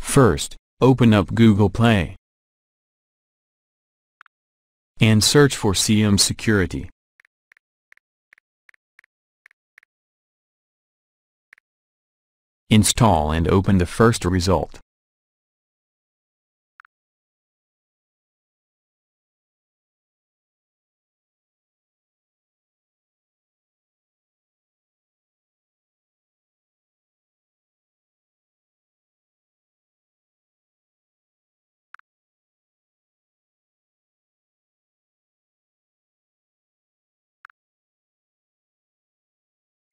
First, open up Google Play and search for CM Security. Install and open the first result.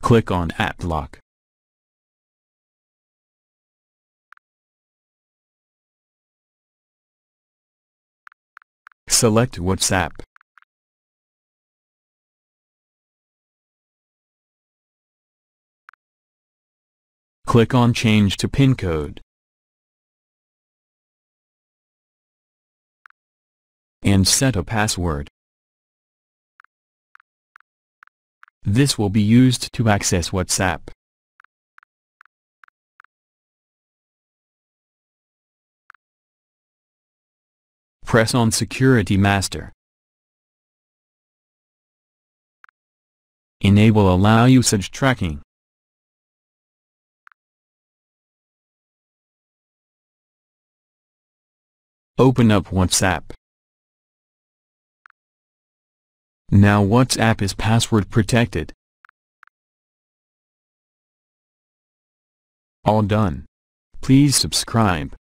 Click on AppLock. Select WhatsApp. Click on Change to PIN code. And set a password. This will be used to access WhatsApp. Press on Security Master. Enable Allow Usage Tracking. Open up WhatsApp. Now WhatsApp is password protected. All done. Please subscribe.